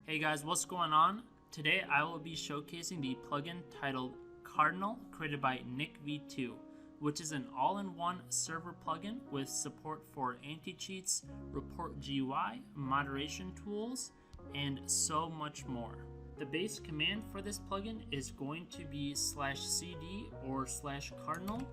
Hey guys, what's going on? Today I will be showcasing the plugin titled Cardinal, created by NickV2, which is an all-in-one server plugin with support for anti-cheats, report GUI, moderation tools, and so much more. The base command for this plugin is going to be /cd or /cardinal.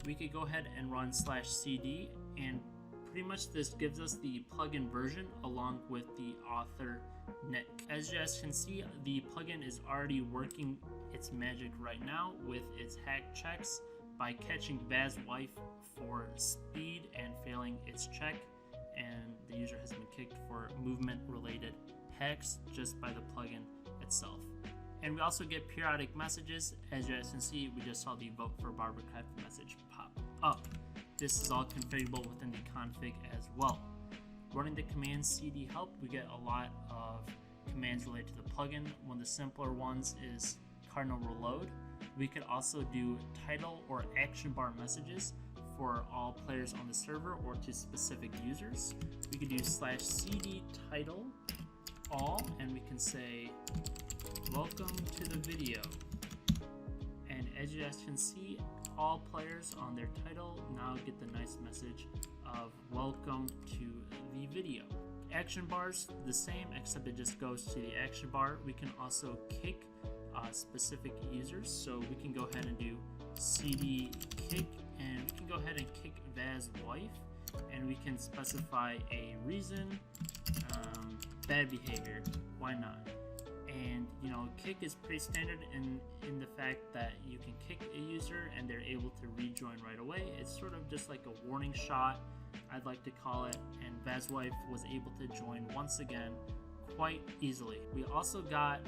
We could go ahead and run /cd, and pretty much this gives us the plugin version along with the author Nick. As you guys can see, the plugin is already working its magic right now with its hack checks by catching Vaz's wife for speed and failing its check, and the user has been kicked for movement related hacks just by the plugin itself. And we also get periodic messages. As you guys can see, we just saw the vote for Barbercraft message pop up. This is all configurable within the config as well. Running the command cd help, we get a lot of commands related to the plugin. One of the simpler ones is Cardinal Reload. We could also do title or action bar messages for all players on the server or to specific users. We could do /cd title all, and we can say welcome to the video. And as you guys can see, all players on their title now get the nice message of welcome to the video. Action bars, the same, except it just goes to the action bar. We can also kick specific users, so we can go ahead and do cd kick, and we can go ahead and kick Vaz's wife, and we can specify a reason, bad behavior, why not? And you know, kick is pretty standard in the fact that you can kick a user and they're able to rejoin right away. It's sort of just like a warning shot, I'd like to call it, and Vaz's wife was able to join once again quite easily. We also got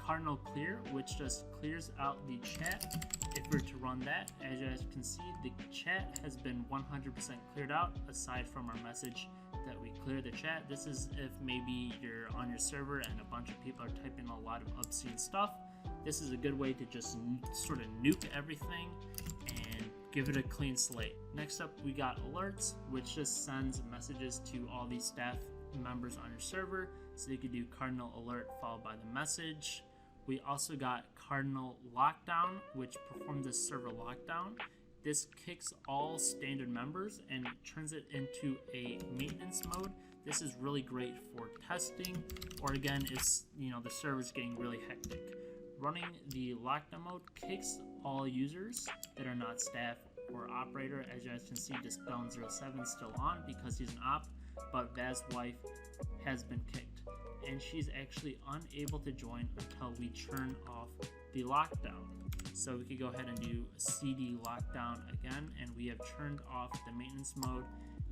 Cardinal Clear, which just clears out the chat. If we were to run that, as you guys can see, the chat has been 100% cleared out aside from our message that we clear the chat. This is if maybe you're on your server and a bunch of people are typing a lot of obscene stuff. This is a good way to just sort of nuke everything and give it a clean slate. Next up, we got alerts, which just sends messages to all these staff members on your server. So you could do Cardinal Alert followed by the message. We also got Cardinal Lockdown, which performs a server lockdown. This kicks all standard members and turns it into a maintenance mode. This is really great for testing, or again, if the server's getting really hectic. Running the lockdown mode kicks all users that are not staff or operator. As you guys can see, Dispelling07 is still on because he's an op, but Vaz's wife has been kicked, and she's actually unable to join until we turn off the lockdown. So we could go ahead and do cd lockdown again, and we have turned off the maintenance mode,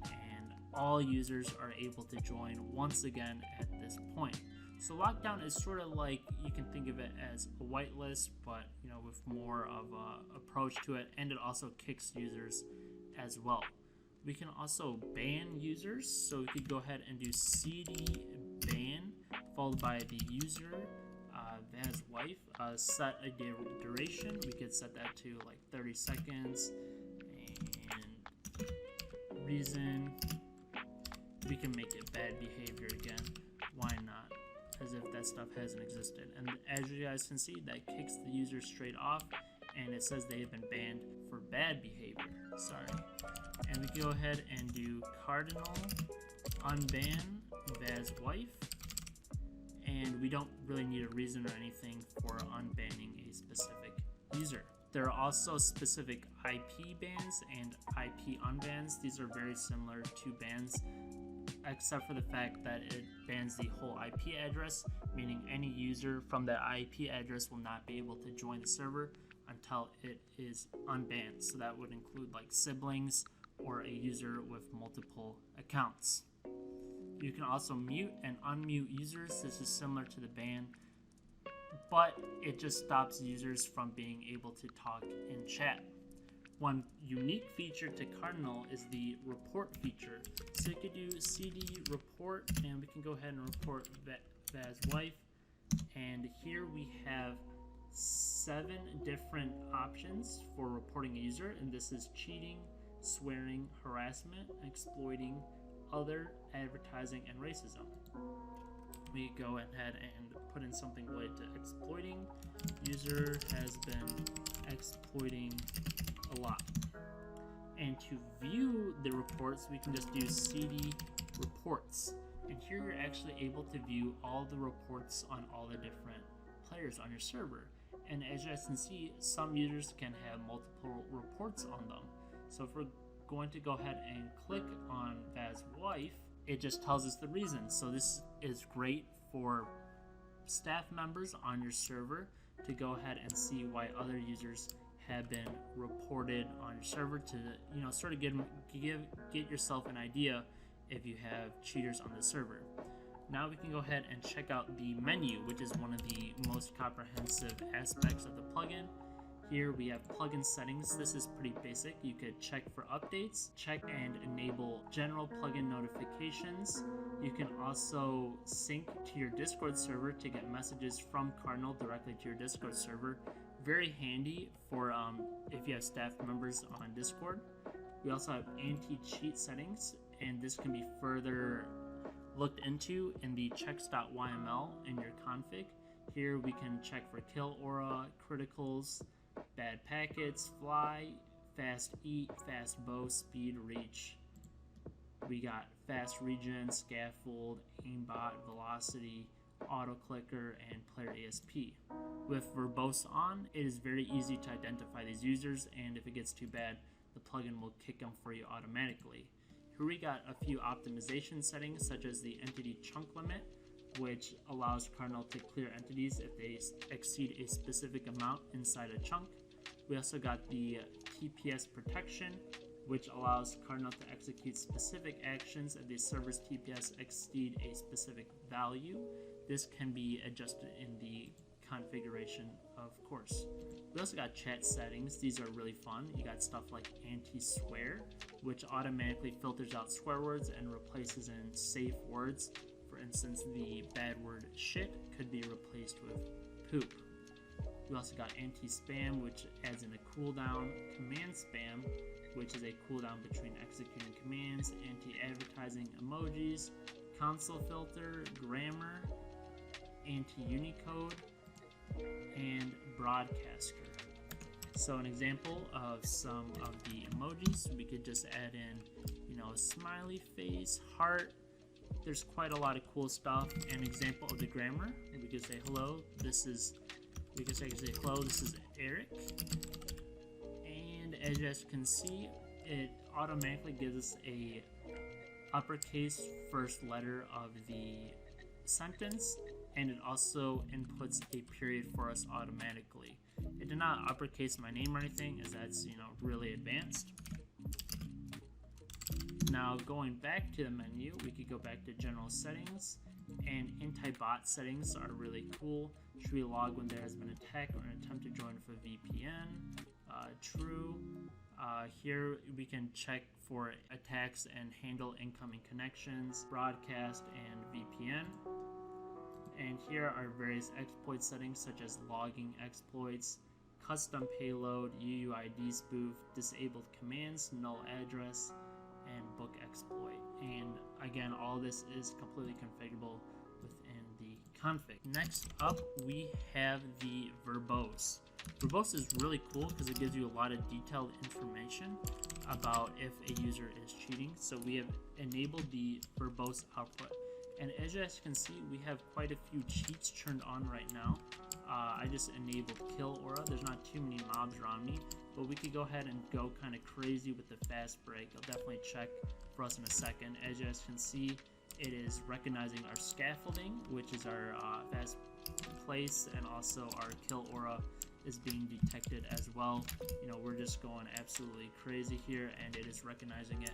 and all users are able to join once again at this point. So lockdown is sort of like, you can think of it as a whitelist, but with more of a approach to it, and it also kicks users as well. We can also ban users, so we could go ahead and do cd ban followed by the user, Vaz's wife, set a duration. We could set that to like 30 seconds, and reason, we can make it bad behavior again, why not, as if that stuff hasn't existed. And as you guys can see, that kicks the user straight off, and it says they have been banned for bad behavior. Sorry. And we can go ahead and do Cardinal Unban Vaz's wife, and we don't really need a reason or anything for unbanning a specific user. There are also specific IP bans and IP unbans. These are very similar to bans, except for the fact that it bans the whole IP address, meaning any user from that IP address will not be able to join the server until it is unbanned. So that would include like siblings or a user with multiple accounts. You can also mute and unmute users. This is similar to the ban, but it just stops users from being able to talk in chat. One unique feature to Cardinal is the report feature. So you could do cd report, and we can go ahead and report Vaz's wife. And here we have 7 different options for reporting a user, and this is cheating, swearing, harassment, exploiting, other, advertising, and racism. we go ahead and put in something related to exploiting. User has been exploiting a lot. And to view the reports, we can just do cd reports. And here you're actually able to view all the reports on all the different players on your server. And as you guys can see, some users can have multiple reports on them. So if we're going to go ahead and click on Vaz's wife, it just tells us the reason. So this is great for staff members on your server to go ahead and see why other users have been reported on your server to, you know, sort of get yourself an idea if you have cheaters on the server. Now we can go ahead and check out the menu, which is one of the most comprehensive aspects of the plugin. Here we have plugin settings. This is pretty basic. You could check for updates, check and enable general plugin notifications. You can also sync to your Discord server to get messages from Cardinal directly to your Discord server. Very handy for if you have staff members on Discord. We also have anti-cheat settings, and this can be further looked into in the checks.yml in your config. Here we can check for kill aura, criticals, bad packets, fly, fast eat, fast bow, speed, reach. We got fast regen, scaffold, aimbot, velocity, auto clicker, and player ASP. With Verbose on, it is very easy to identify these users, and if it gets too bad, the plugin will kick them for you automatically. Here we got a few optimization settings, such as the entity chunk limit, which allows Cardinal to clear entities if they exceed a specific amount inside a chunk. We also got the Tps Protection, which allows Cardinal to execute specific actions if the server's TPS exceed a specific value. This can be adjusted in the configuration, of course. We also got chat settings. These are really fun. You got stuff like anti-swear, which automatically filters out swear words and replaces in safe words. For instance, the bad word shit could be replaced with poop. We also got anti-spam, which adds in a cooldown, command spam, which is a cooldown between executing commands, anti-advertising emojis, console filter, grammar, anti-Unicode, and broadcaster. So an example of some of the emojis, we could just add in, you know, a smiley face, heart. There's quite a lot of cool stuff. An example of the grammar, we could say hello. We could say hello. This is Eric. And as you guys can see, it automatically gives us a uppercase first letter of the sentence, and it also inputs a period for us automatically. It did not uppercase my name or anything, as that's, you know, really advanced. Now going back to the menu, we could go back to general settings, and anti-bot settings are really cool. Should we log when there has been an attack or an attempt to join with a VPN? True. Here we can check for attacks and handle incoming connections, broadcast, and VPN. And here are various exploit settings such as logging exploits, custom payload, UUID spoof, disabled commands, null address, and book exploit. And again, all this is completely configurable within the config. Next up, we have the Verbose. Verbose is really cool because it gives you a lot of detailed information about if a user is cheating. So we have enabled the Verbose output. And as you guys can see, we have quite a few cheats turned on right now. I just enabled kill aura. There's not too many mobs around me, but we could go ahead and go kind of crazy with the fast break. I'll definitely check for us in a second. As you guys can see, it is recognizing our scaffolding, which is our fast place, and also our kill aura is being detected as well. You know, we're just going absolutely crazy here, and it is recognizing it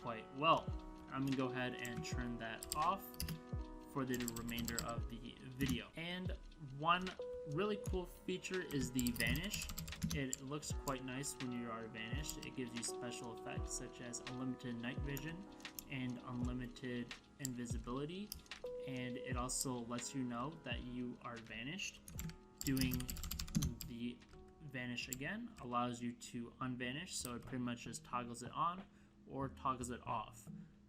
quite well. I'm gonna go ahead and turn that off for the remainder of the video. And one really cool feature is the Vanish. It looks quite nice when you are vanished. It gives you special effects such as unlimited night vision and unlimited invisibility, and it also lets you know that you are vanished. Doing the vanish again allows you to unvanish, so it pretty much just toggles it on or toggles it off.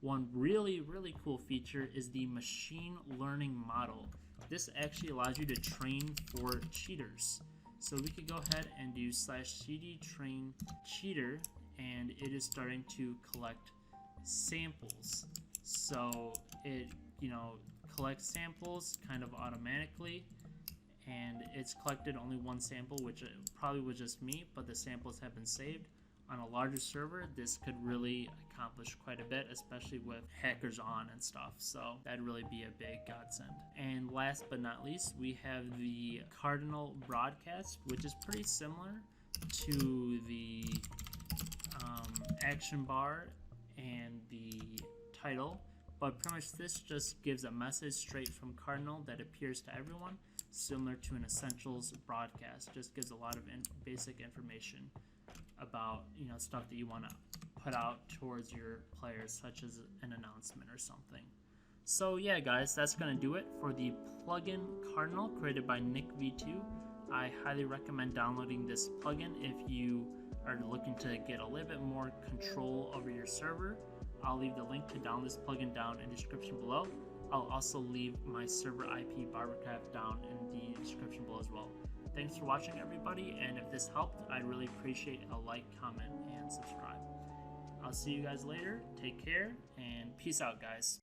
One really cool feature is the machine learning model. This actually allows you to train for cheaters. So we could go ahead and do /cd train cheater, and it is starting to collect samples. So it, collects samples kind of automatically, and it's collected only one sample, which probably was just me, but the samples have been saved. On a larger server, this could really accomplish quite a bit, especially with hackers on and stuff, so that'd really be a big godsend. And last but not least, we have the Cardinal Broadcast, which is pretty similar to the action bar and the title, but pretty much this just gives a message straight from Cardinal that appears to everyone, similar to an Essentials broadcast. Just gives a lot of basic information about stuff that you want to put out towards your players, such as an announcement or something. So yeah guys, that's going to do it for the plugin Cardinal created by Nick V2. I highly recommend downloading this plugin if you are looking to get a little bit more control over your server. I'll leave the link to download this plugin down in the description below. I'll also leave my server IP Barbercraft down in the description below as well. Thanks for watching everybody, and if this helped, I'd really appreciate a like, comment, and subscribe. I'll see you guys later. Take care, and peace out guys.